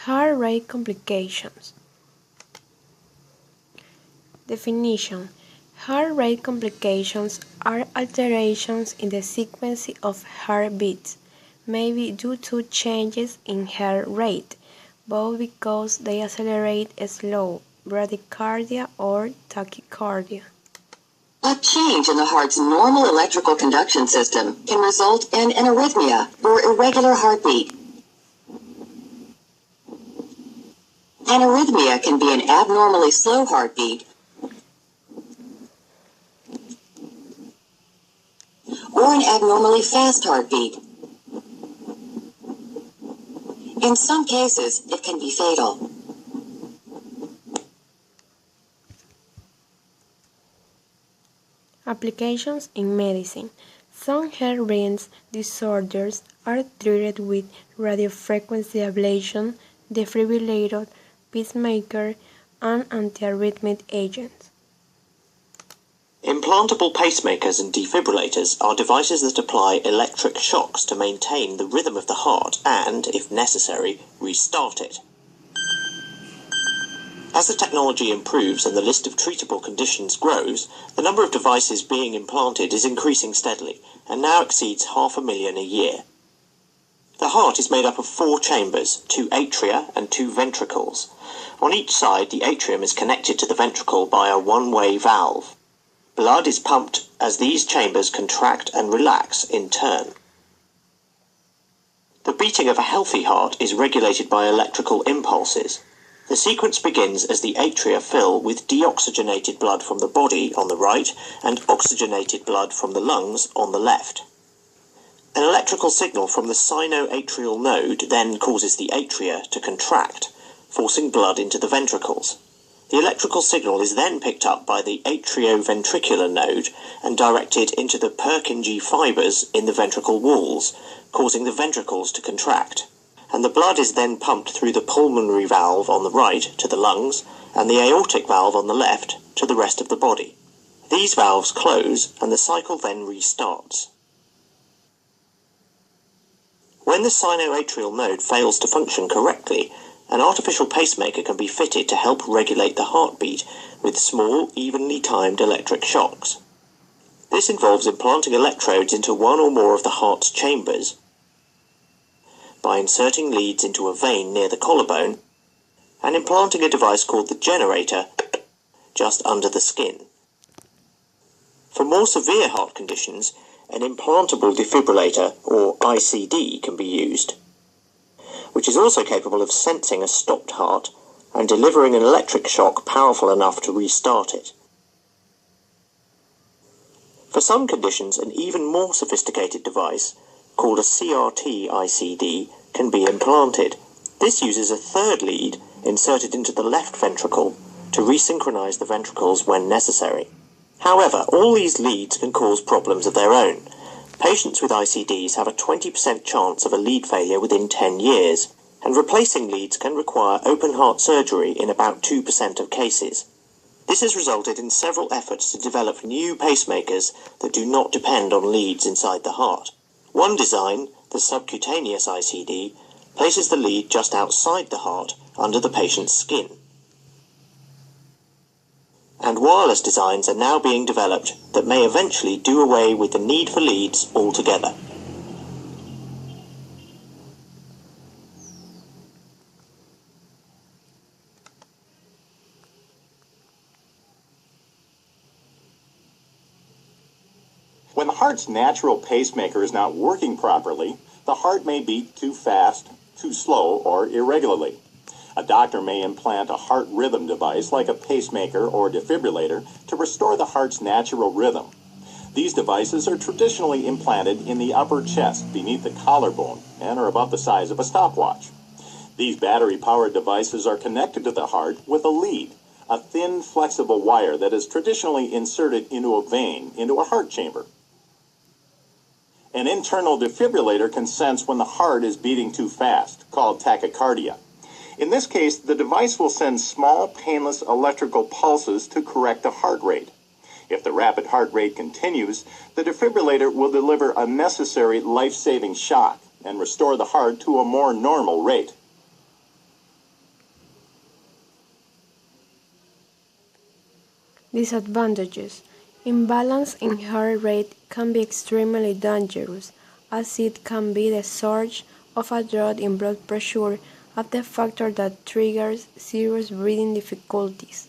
Heart rate complications. Definition. Heart rate complications are alterations in the sequence of heartbeats, maybe due to changes in heart rate, both because they accelerate slow bradycardia or tachycardia. A change in the heart's normal electrical conduction system can result in an arrhythmia or irregular heartbeat. An arrhythmia can be an abnormally slow heartbeat or an abnormally fast heartbeat. In some cases, it can be fatal. Applications in medicine. Some heart rhythm disorders are treated with radiofrequency ablation, defibrillator, pacemaker, and antiarrhythmic agents. Implantable pacemakers and defibrillators are devices that apply electric shocks to maintain the rhythm of the heart and, if necessary, restart it. As the technology improves and the list of treatable conditions grows, the number of devices being implanted is increasing steadily and now exceeds 500,000 a year. The heart is made up of 4 chambers, 2 atria and 2 ventricles. On each side, the atrium is connected to the ventricle by a one-way valve. Blood is pumped as these chambers contract and relax in turn. The beating of a healthy heart is regulated by electrical impulses. The sequence begins as the atria fill with deoxygenated blood from the body on the right and oxygenated blood from the lungs on the left. An electrical signal from the sinoatrial node then causes the atria to contract, forcing blood into the ventricles. The electrical signal is then picked up by the atrioventricular node and directed into the Purkinje fibers in the ventricle walls, causing the ventricles to contract. And the blood is then pumped through the pulmonary valve on the right to the lungs and the aortic valve on the left to the rest of the body. These valves close and the cycle then restarts. When the sinoatrial node fails to function correctly, an artificial pacemaker can be fitted to help regulate the heartbeat with small, evenly timed electric shocks. This involves implanting electrodes into one or more of the heart's chambers by inserting leads into a vein near the collarbone and implanting a device called the generator just under the skin. For more severe heart conditions, an implantable defibrillator, or ICD, can be used, which is also capable of sensing a stopped heart and delivering an electric shock powerful enough to restart it. For some conditions, an even more sophisticated device, called a CRT ICD, can be implanted. This uses a third lead inserted into the left ventricle to resynchronize the ventricles when necessary. However, all these leads can cause problems of their own. Patients with ICDs have a 20% chance of a lead failure within 10 years, and replacing leads can require open heart surgery in about 2% of cases. This has resulted in several efforts to develop new pacemakers that do not depend on leads inside the heart. One design, the subcutaneous ICD, places the lead just outside the heart under the patient's skin. And wireless designs are now being developed that may eventually do away with the need for leads altogether. When the heart's natural pacemaker is not working properly, the heart may beat too fast, too slow, or irregularly. A doctor may implant a heart rhythm device like a pacemaker or defibrillator to restore the heart's natural rhythm. These devices are traditionally implanted in the upper chest beneath the collarbone and are about the size of a stopwatch. These battery-powered devices are connected to the heart with a lead, a thin, flexible wire that is traditionally inserted into a vein into a heart chamber. An internal defibrillator can sense when the heart is beating too fast, called tachycardia. In this case, the device will send small, painless electrical pulses to correct the heart rate. If the rapid heart rate continues, the defibrillator will deliver a necessary life-saving shock and restore the heart to a more normal rate. Disadvantages. Imbalance in heart rate can be extremely dangerous, as it can be the source of a drop in blood pressure, a factor that triggers serious breathing difficulties.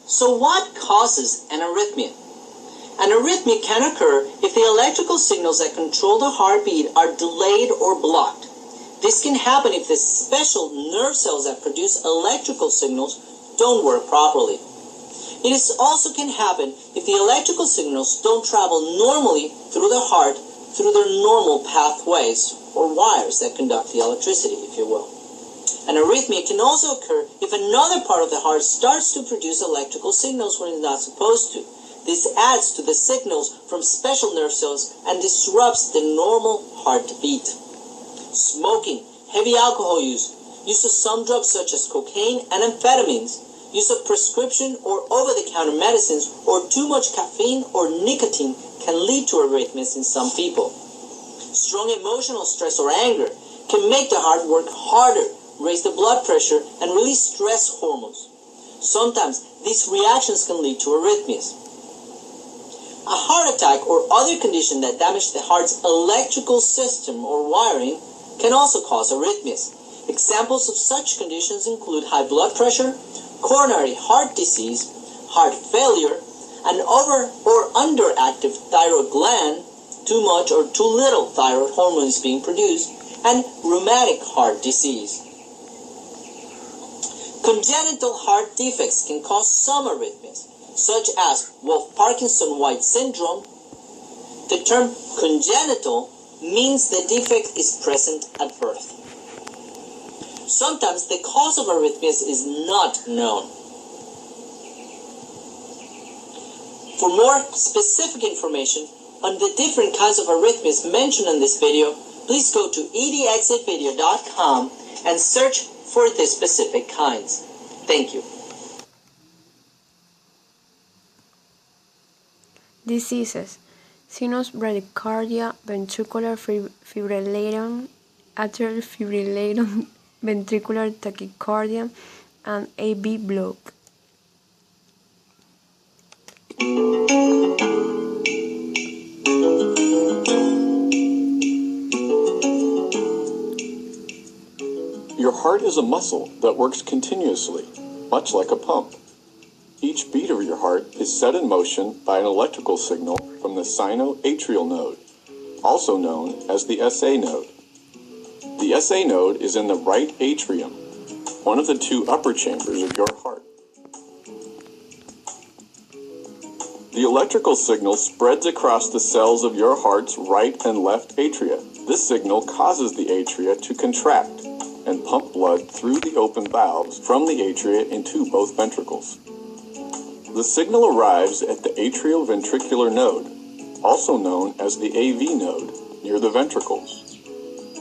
So what causes an arrhythmia? An arrhythmia can occur if the electrical signals that control the heartbeat are delayed or blocked. This can happen if the special nerve cells that produce electrical signals don't work properly. It also can happen if the electrical signals don't travel normally through the heart through their normal pathways or wires that conduct the electricity, if you will. An arrhythmia can also occur if another part of the heart starts to produce electrical signals when it's not supposed to. This adds to the signals from special nerve cells and disrupts the normal heartbeat. Smoking, heavy alcohol use of some drugs such as cocaine and amphetamines, use of prescription or over-the-counter medicines, or too much caffeine or nicotine can lead to arrhythmias in some people. Strong emotional stress or anger can make the heart work harder, raise the blood pressure, and release stress hormones. Sometimes these reactions can lead to arrhythmias. A heart attack or other condition that damage the heart's electrical system or wiring can also cause arrhythmias. Examples of such conditions include high blood pressure, coronary heart disease, heart failure, an over or underactive thyroid gland, too much or too little thyroid hormones being produced, and rheumatic heart disease. Congenital heart defects can cause some arrhythmias, such as Wolff-Parkinson-White syndrome. The term congenital means the defect is present at birth. Sometimes the cause of arrhythmias is not known. For more specific information on the different kinds of arrhythmias mentioned in this video, please go to edxitvideo.com and search for the specific kinds. Thank you. Diseases: sinus bradycardia, ventricular fibrillatum, atrial fibrillatum, ventricular tachycardia, and AV block. Your heart is a muscle that works continuously, much like a pump. Each beat of your heart is set in motion by an electrical signal from the sinoatrial node, also known as the SA node. The SA node is in the right atrium, one of the two upper chambers of your heart. The electrical signal spreads across the cells of your heart's right and left atria. This signal causes the atria to contract and pump blood through the open valves from the atria into both ventricles. The signal arrives at the atrioventricular node, also known as the AV node, near the ventricles.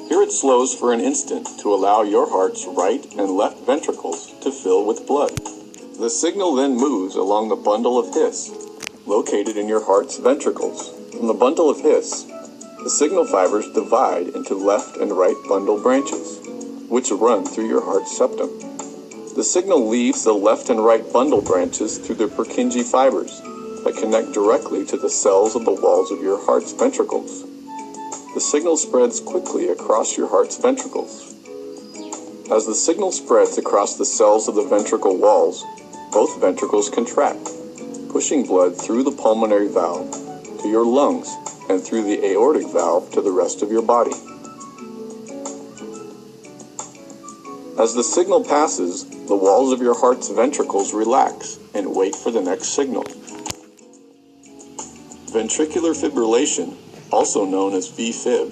Here it slows for an instant to allow your heart's right and left ventricles to fill with blood. The signal then moves along the bundle of His, located in your heart's ventricles. From the bundle of His, the signal fibers divide into left and right bundle branches, which run through your heart's septum. The signal leaves the left and right bundle branches through the Purkinje fibers that connect directly to the cells of the walls of your heart's ventricles. The signal spreads quickly across your heart's ventricles. As the signal spreads across the cells of the ventricle walls, both ventricles contract, pushing blood through the pulmonary valve to your lungs and through the aortic valve to the rest of your body. As the signal passes, the walls of your heart's ventricles relax and wait for the next signal. Ventricular fibrillation, also known as VFib,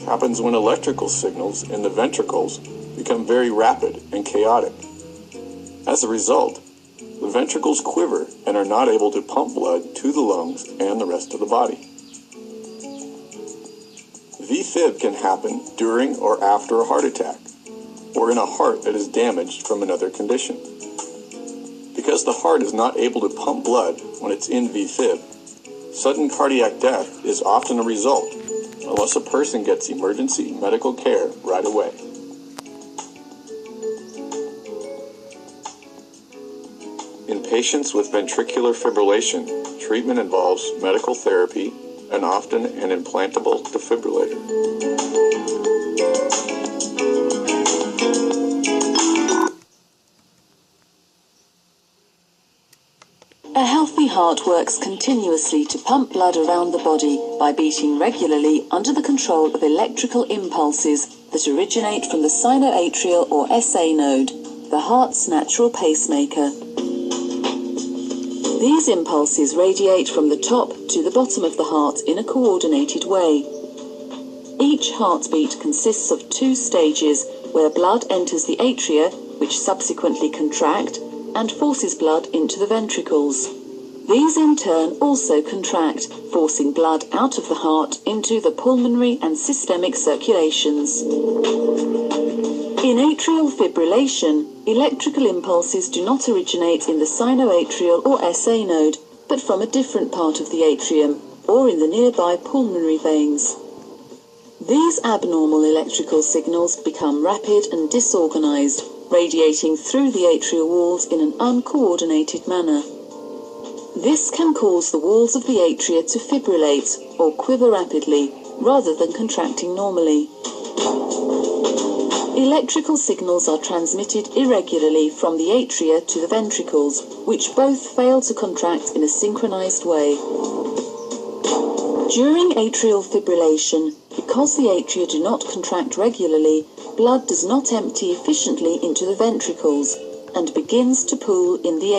happens when electrical signals in the ventricles become very rapid and chaotic. As a result, the ventricles quiver and are not able to pump blood to the lungs and the rest of the body. VFib can happen during or after a heart attack, or in a heart that is damaged from another condition. Because the heart is not able to pump blood when it's in VFib, sudden cardiac death is often a result, unless a person gets emergency medical care right away. In patients with ventricular fibrillation, treatment involves medical therapy and often an implantable defibrillator. A healthy heart works continuously to pump blood around the body by beating regularly under the control of electrical impulses that originate from the sinoatrial or SA node, the heart's natural pacemaker. These impulses radiate from the top to the bottom of the heart in a coordinated way. Each heartbeat consists of 2 stages where blood enters the atria, which subsequently contract, and forces blood into the ventricles. These in turn also contract, forcing blood out of the heart into the pulmonary and systemic circulations. In atrial fibrillation, electrical impulses do not originate in the sinoatrial or SA node, but from a different part of the atrium, or in the nearby pulmonary veins. These abnormal electrical signals become rapid and disorganized, radiating through the atrial walls in an uncoordinated manner. This can cause the walls of the atria to fibrillate, or quiver rapidly, rather than contracting normally. Electrical signals are transmitted irregularly from the atria to the ventricles, which both fail to contract in a synchronized way. During atrial fibrillation, because the atria do not contract regularly, blood does not empty efficiently into the ventricles and begins to pool in the